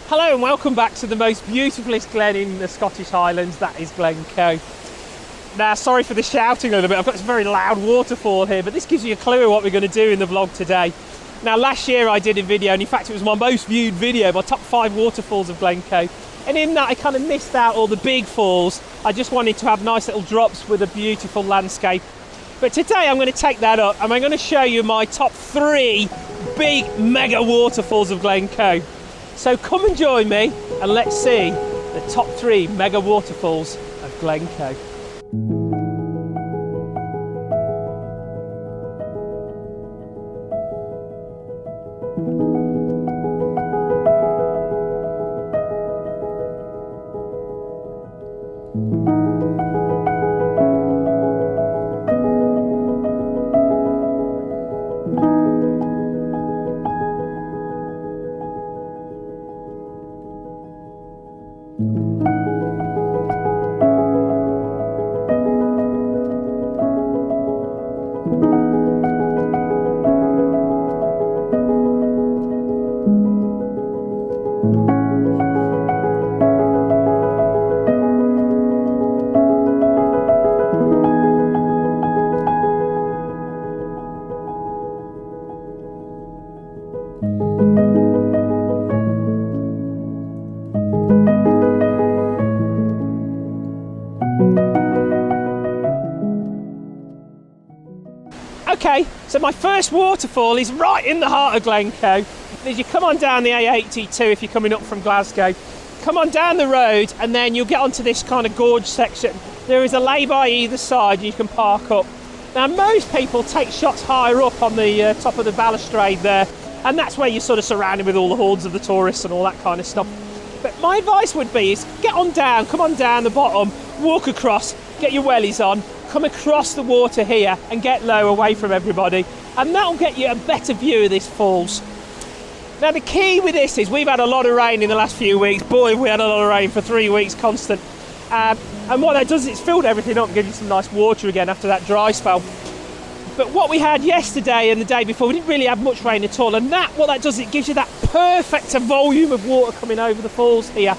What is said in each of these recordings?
Hello and welcome back to the most beautifulest glen in the Scottish Highlands, that is Glencoe. Now, sorry for the shouting a little bit, I've got this very loud waterfall here, but this gives you a clue of what we're going to do in the vlog today. Now, last year I did a video, and in fact it was my most viewed video, my top 5 waterfalls of Glencoe. And in that I kind of missed out all the big falls. I just wanted to have nice little drops with a beautiful landscape. But today I'm going to take that up and I'm going to show you my top 3 big mega waterfalls of Glencoe. So come and join me and let's see the top 3 mega waterfalls of Glencoe. Okay, so my first waterfall is right in the heart of Glencoe. As you come on down the A82 if you're coming up from Glasgow, come on down the road and then you'll get onto this kind of gorge section. There is a lay-by either side and you can park up. Now most people take shots higher up on the top of the balustrade there, and that's where you're sort of surrounded with all the hordes of the tourists and all that kind of stuff. But my advice would be is get on down, come on down the bottom, walk across, get your wellies on, come across the water here and get low away from everybody, and that'll get you a better view of this falls. Now the key with this is we've had a lot of rain in the last few weeks. Boy, we had a lot of rain for 3 weeks constant, and what that does is it's filled everything up and gives you some nice water again after that dry spell. But what we had yesterday and the day before, we didn't really have much rain at all, and what that does, it gives you that perfect volume of water coming over the falls here.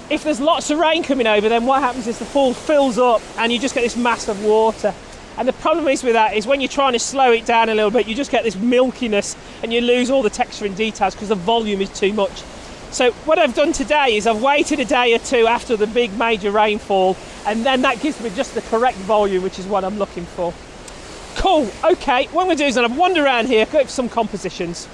If there's lots of rain coming over, then what happens is the fall fills up and you just get this mass of water. And the problem is with that is when you're trying to slow it down a little bit, you just get this milkiness and you lose all the texture and details because the volume is too much. So what I've done today is I've waited a day or two after the big major rainfall, and then that gives me just the correct volume, which is what I'm looking for. Cool, okay, what I'm going to do is I'm going to wander around here, go for some compositions.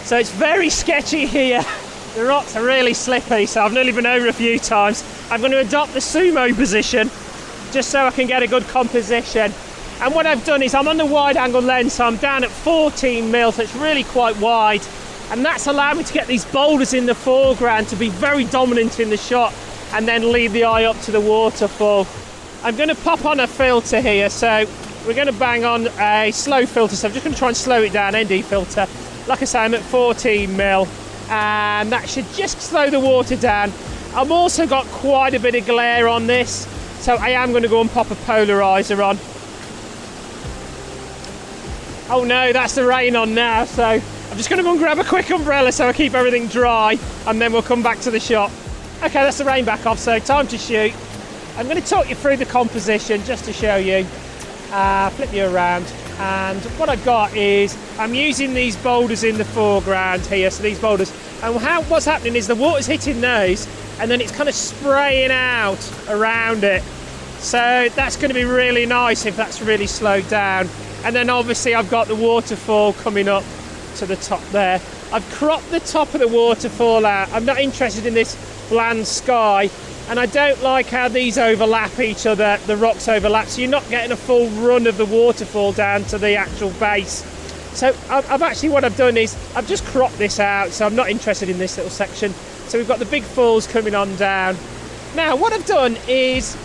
So it's very sketchy here. The rocks are really slippy, so I've nearly been over a few times. I'm going to adopt the sumo position just so I can get a good composition. And what I've done is I'm on the wide angle lens, so I'm down at 14mm, so it's really quite wide. And that's allowed me to get these boulders in the foreground to be very dominant in the shot and then lead the eye up to the waterfall. I'm going to pop on a filter here, so we're going to bang on a slow filter, so I'm just going to try and slow it down, ND filter. Like I say, I'm at 14mm, and that should just slow the water down. I've also got quite a bit of glare on this, so I am going to go and pop a polarizer on. Oh no, that's the rain on now, so I'm just going to go and grab a quick umbrella so I keep everything dry, and then we'll come back to the shot. Okay, that's the rain back off, so time to shoot. I'm going to talk you through the composition just to show you. Flip you around, and what I've got is I'm using these boulders in the foreground here, so these boulders, and what's happening is the water's hitting those and then it's kind of spraying out around it, so that's going to be really nice if that's really slowed down. And then obviously I've got the waterfall coming up to the top there. I've cropped the top of the waterfall out. I'm not interested in this bland sky, and I don't like how these overlap each other, the rocks overlap, so you're not getting a full run of the waterfall down to the actual base. So I've actually, what I've done is I've just cropped this out, so I'm not interested in this little section. So we've got the big falls coming on down. Now what I've done is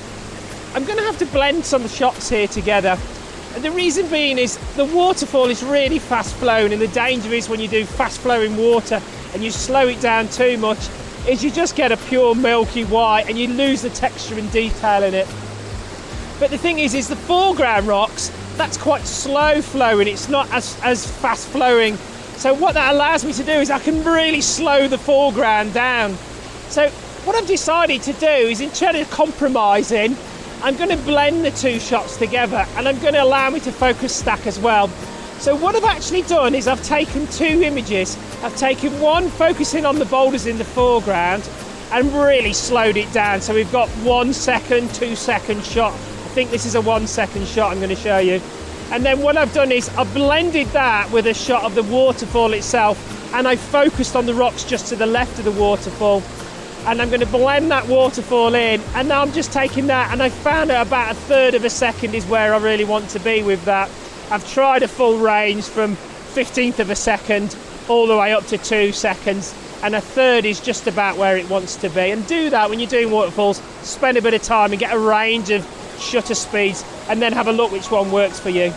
I'm going to have to blend some shots here together. And the reason being is the waterfall is really fast flowing, and the danger is when you do fast flowing water and you slow it down too much is you just get a pure milky white and you lose the texture and detail in it. But the thing is the foreground rocks, that's quite slow flowing, it's not as fast flowing. So what that allows me to do is I can really slow the foreground down. So what I've decided to do is, instead of compromising, I'm going to blend the two shots together, and I'm going to allow me to focus stack as well. So what I've actually done is I've taken two images. I've taken one focusing on the boulders in the foreground and really slowed it down. So we've got 1 second, 2 second shot. I think this is a 1 second shot I'm going to show you. And then what I've done is I've blended that with a shot of the waterfall itself, and I focused on the rocks just to the left of the waterfall. And I'm going to blend that waterfall in, and now I'm just taking that, and I found at about 1/3 of a second is where I really want to be with that. I've tried a full range from 1/15 of a second all the way up to 2 seconds, and 1/3 is just about where it wants to be. And do that when you're doing waterfalls, spend a bit of time and get a range of shutter speeds, and then have a look which one works for you.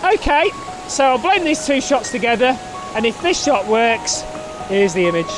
Okay, so I'll blend these two shots together, and if this shot works, here's the image.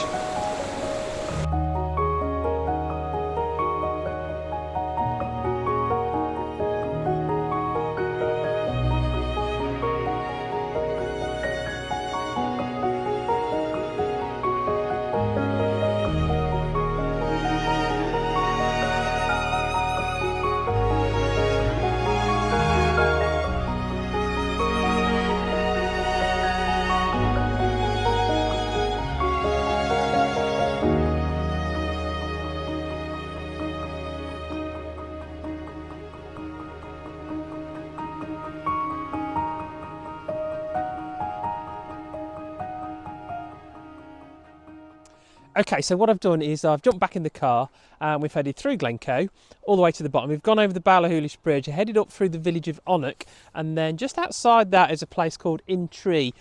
Okay, so what I've done is I've jumped back in the car and we've headed through Glencoe all the way to the bottom. We've gone over the Ballahoolish Bridge, headed up through the village of Onnock, and then just outside that is a place called Intree.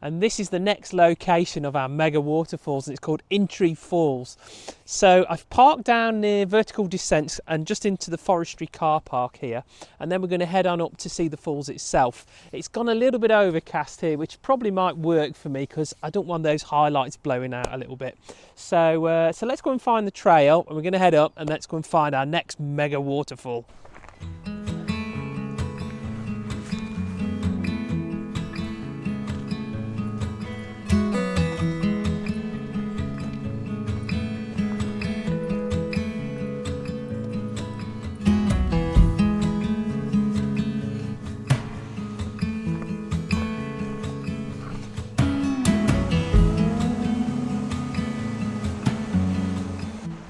And this is the next location of our mega waterfalls, and it's called Intree Falls. So I've parked down near Vertical Descents and just into the forestry car park here, and then we're going to head on up to see the falls itself. It's gone a little bit overcast here, which probably might work for me because I don't want those highlights blowing out a little bit. So let's go and find the trail, and we're going to head up and let's go and find our next mega waterfall.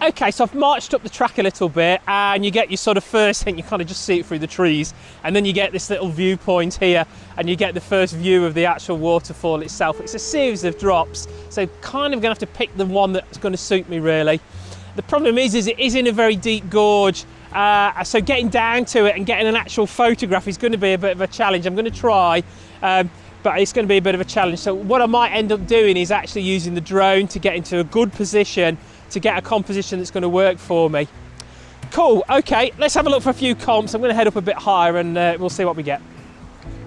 Okay, so I've marched up the track a little bit, and you get your sort of first thing, you kind of just see it through the trees, and then you get this little viewpoint here, and you get the first view of the actual waterfall itself. It's a series of drops, so kind of going to have to pick the one that's going to suit me really. The problem is it is in a very deep gorge, so getting down to it and getting an actual photograph is going to be a bit of a challenge. I'm going to try, but it's going to be a bit of a challenge. So what I might end up doing is actually using the drone to get into a good position to get a composition that's going to work for me. Cool, okay, let's have a look for a few comps. I'm going to head up a bit higher and we'll see what we get.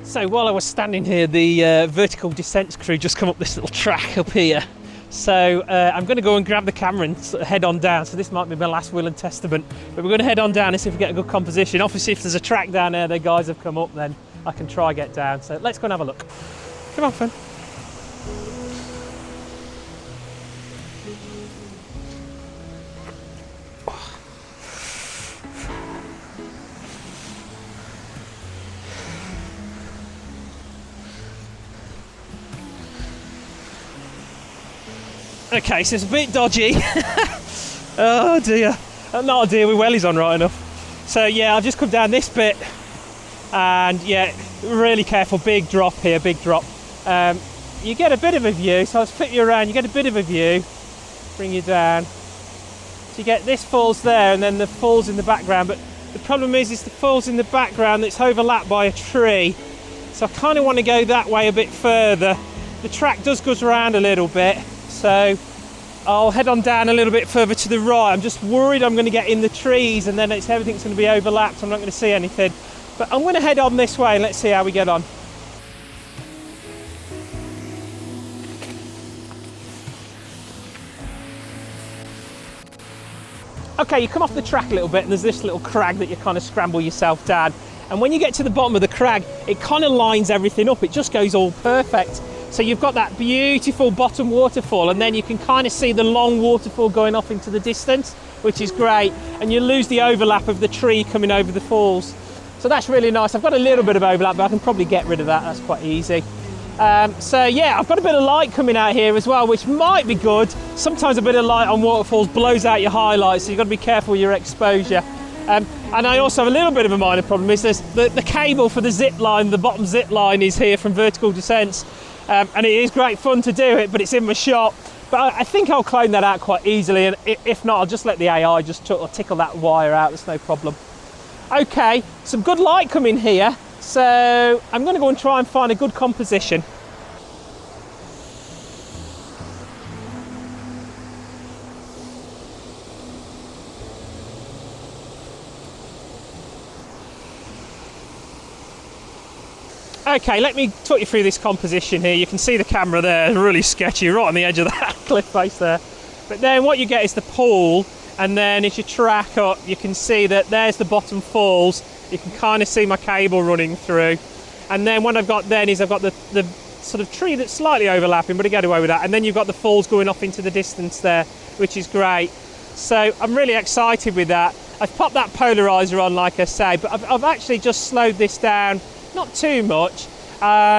So while I was standing here, the Vertical Descents crew just come up this little track up here. So I'm going to go and grab the camera and head on down. So this might be my last will and testament, but we're going to head on down and see if we get a good composition. Obviously, if there's a track down there, the guys have come up, then I can try get down. So let's go and have a look. Come on, Finn. Okay, so it's a bit dodgy. Oh dear. Not a dear with wellies on right enough. So yeah, I've just come down this bit, and yeah, really careful, big drop here, big drop. You get a bit of a view, so I'll flip you around, you get a bit of a view, bring you down. So you get this falls there, and then the falls in the background, but the problem is the falls in the background that's overlapped by a tree. So I kind of want to go that way a bit further. The track does go around a little bit, so I'll head on down a little bit further to the right. I'm just worried I'm going to get in the trees and then everything's going to be overlapped. I'm not going to see anything. But I'm going to head on this way and let's see how we get on. Okay, you come off the track a little bit and there's this little crag that you kind of scramble yourself down. And when you get to the bottom of the crag, it kind of lines everything up. It just goes all perfect. So you've got that beautiful bottom waterfall, and then you can kind of see the long waterfall going off into the distance, which is great. And you lose the overlap of the tree coming over the falls. So that's really nice. I've got a little bit of overlap, but I can probably get rid of that. That's quite easy. So yeah, I've got a bit of light coming out here as well, which might be good. Sometimes a bit of light on waterfalls blows out your highlights, so you've got to be careful with your exposure. And I also have a little bit of a minor problem, is this, the cable for the zip line, the bottom zip line is here from Vertical Descents, and it is great fun to do it, but it's in my shop. But I think I'll clone that out quite easily, and if not, I'll just let the AI just tickle that wire out, there's no problem. Okay, some good light coming here. So I'm going to go and try and find a good composition. Okay, let me talk you through this composition here. You can see the camera there, really sketchy, right on the edge of that cliff face there. But then what you get is the pool, and then as you track up, you can see that there's the bottom falls. You can kind of see my cable running through. And then what I've got then is I've got the sort of tree that's slightly overlapping, but I get away with that. And then you've got the falls going off into the distance there, which is great. So I'm really excited with that. I've popped that polarizer on, like I say, but I've actually just slowed this down, not too much,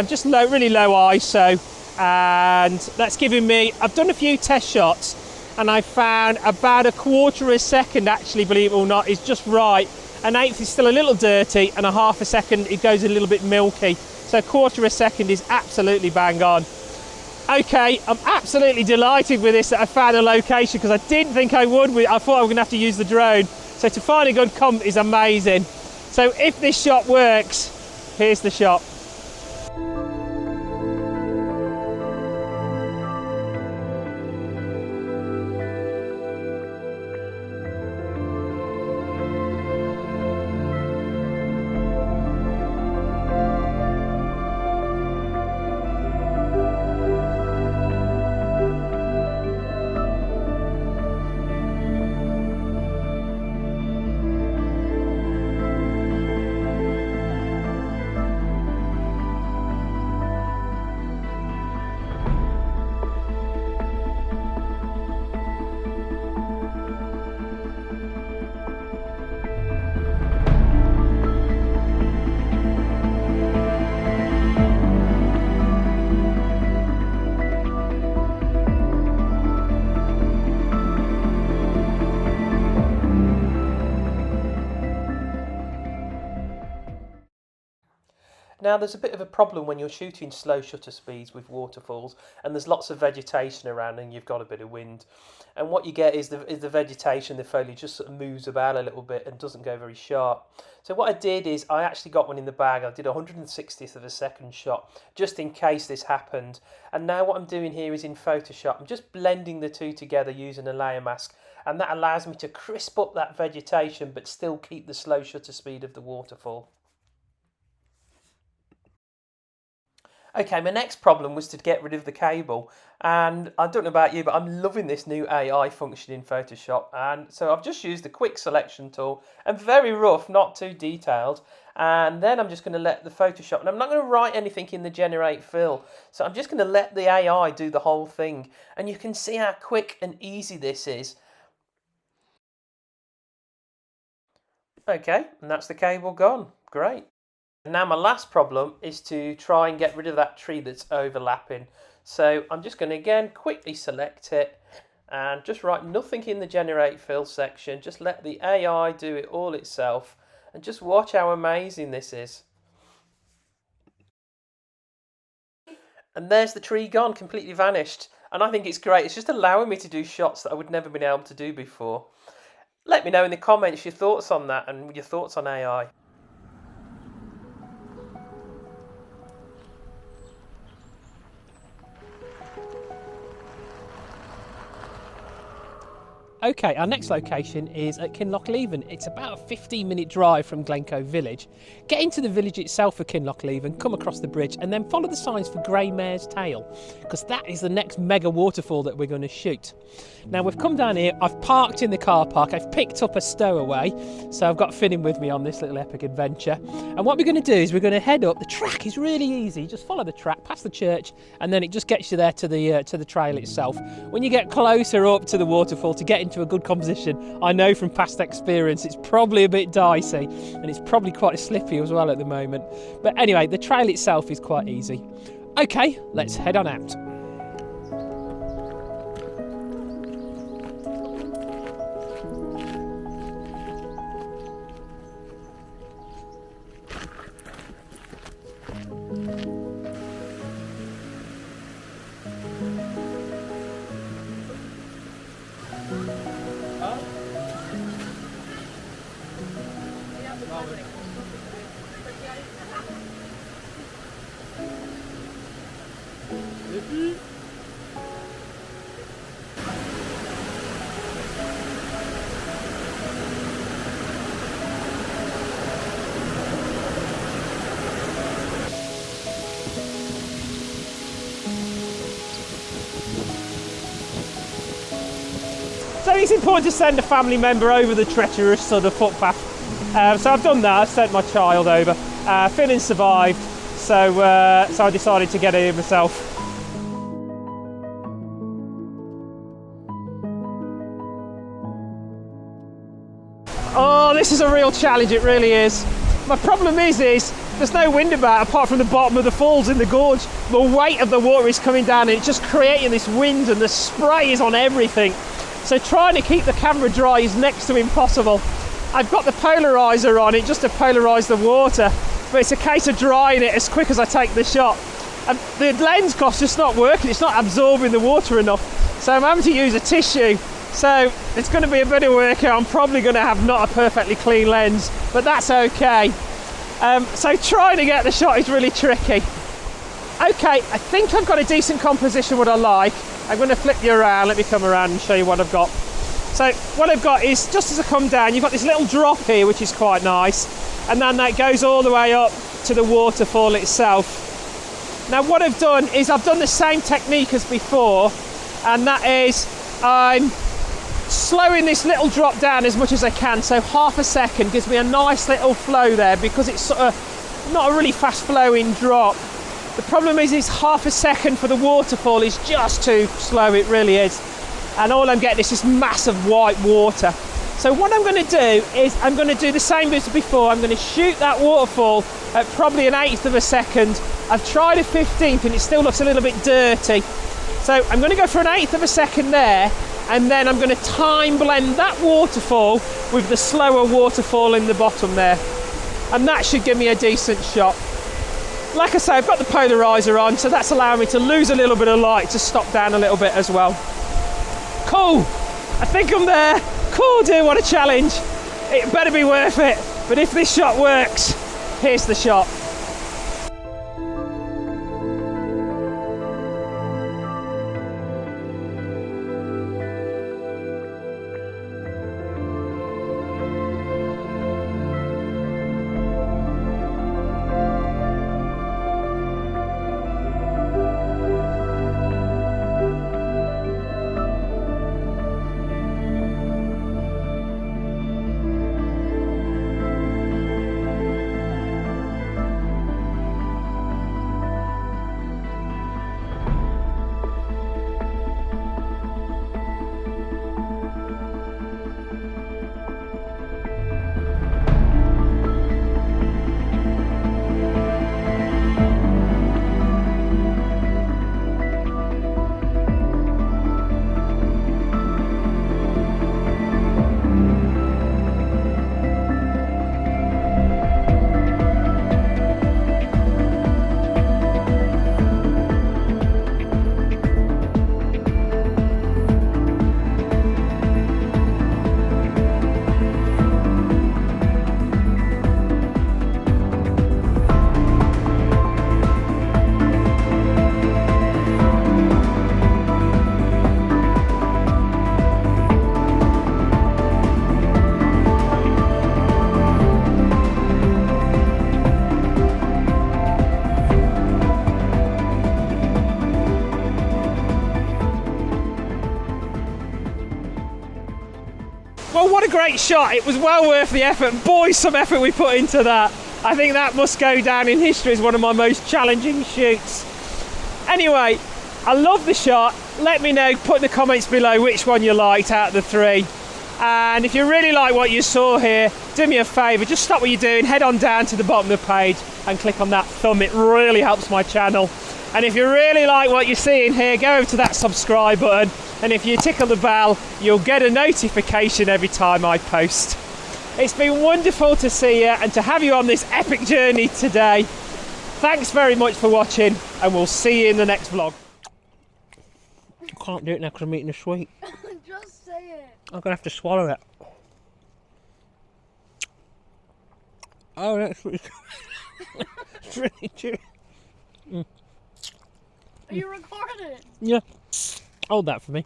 just really low ISO. And that's giving me, I've done a few test shots, and I found about 1/4 second, actually, believe it or not, is just right. 1/8 is still a little dirty, and 1/2 second it goes a little bit milky. So 1/4 second is absolutely bang on. Okay, I'm absolutely delighted with this, that I found a location, because I didn't think I would. I thought I was going to have to use the drone. So to find a good comp is amazing. So if this shot works, here's the shot. Now there's a bit of a problem when you're shooting slow shutter speeds with waterfalls, and there's lots of vegetation around and you've got a bit of wind. And what you get is the vegetation, the foliage just sort of moves about a little bit and doesn't go very sharp. So what I did is I actually got one in the bag. I did 1/160th of a second shot just in case this happened. And now what I'm doing here is in Photoshop, I'm just blending the two together using a layer mask, and that allows me to crisp up that vegetation but still keep the slow shutter speed of the waterfall. Okay, my next problem was to get rid of the cable, and I don't know about you, but I'm loving this new AI function in Photoshop, and so I've just used the quick selection tool, and very rough, not too detailed, and then I'm just going to let the Photoshop, and I'm not going to write anything in the generate fill, so I'm just going to let the AI do the whole thing, and you can see how quick and easy this is. Okay, and that's the cable gone, great. Now my last problem is to try and get rid of that tree that's overlapping. So I'm just going to again quickly select it and just write nothing in the generate fill section. Just let the AI do it all itself and just watch how amazing this is. And there's the tree gone, completely vanished. And I think it's great. It's just allowing me to do shots that I would never been able to do before. Let me know in the comments your thoughts on that and your thoughts on AI. Okay, our next location is at Kinlochleven. It's about a 15-minute drive from Glencoe village. Get into the village itself for Kinlochleven, come across the bridge, and then follow the signs for Grey Mare's Tail, because that is the next mega waterfall that we're going to shoot. Now, we've come down here, I've parked in the car park, I've picked up a stowaway, so I've got Finn with me on this little epic adventure. And what we're going to do is we're going to head up. The track is really easy, just follow the track, past the church, and then it just gets you there to the trail itself. When you get closer up to the waterfall to get into a good composition, I know from past experience it's probably a bit dicey and it's probably quite slippy as well at the moment. But anyway, the trail itself is quite easy. Okay, let's head on out. So it's important to send a family member over the treacherous sort of footpath. So I've done that, I've sent my child over. Finn survived, so I decided to get it myself. Oh, this is a real challenge, it really is. My problem is there's no wind about apart from the bottom of the falls in the gorge. The weight of the water is coming down and it's just creating this wind and the spray is on everything. So trying to keep the camera dry is next to impossible. I've got the polarizer on it just to polarize the water, but it's a case of drying it as quick as I take the shot. And the lens cloth's just not working, it's not absorbing the water enough. So I'm having to use a tissue. So it's going to be a bit of work here. I'm probably going to have not a perfectly clean lens, but that's okay. So trying to get the shot is really tricky. Okay, I think I've got a decent composition what I like. I'm going to flip you around, let me come around and show you what I've got. So what I've got is, just as I come down, you've got this little drop here, which is quite nice. And then that goes all the way up to the waterfall itself. Now what I've done is I've done the same technique as before, and that is I'm slowing this little drop down as much as I can. So half a second gives me a nice little flow there because it's sort of not a really fast flowing drop. The problem is half a second for the waterfall is just too slow, it really is. And all I'm getting is this massive white water. So what I'm going to do is I'm going to do the same as before. I'm going to shoot that waterfall at probably an 1/8 of a second. I've tried a 15th and it still looks a little bit dirty. So I'm going to go for an 1/8 of a second there, and then I'm going to time blend that waterfall with the slower waterfall in the bottom there. And that should give me a decent shot. Like I say, I've got the polarizer on, so that's allowing me to lose a little bit of light to stop down a little bit as well. Cool, I think I'm there. Cool, dear, what a challenge. It better be worth it. But if this shot works, here's the shot. great shot. It was well worth the effort. Boy, some effort we put into that. I think that must go down in history as one of my most challenging shoots. Anyway, I love the shot. Let me know, put in the comments below which one you liked out of the 3. And if you really like what you saw here, do me a favour, just stop what you're doing, head on down to the bottom of the page and click on that thumb. It really helps my channel. And if you really like what you're seeing here, go over to that subscribe button, and if you tickle the bell, you'll get a notification every time I post. It's been wonderful to see you and to have you on this epic journey today. Thanks very much for watching, and we'll see you in the next vlog. I can't do it now because I'm eating a sweet. Just say it. I'm going to have to swallow it. Oh, that's really good. It's really chewy. Are you recording? Yeah. Hold that for me.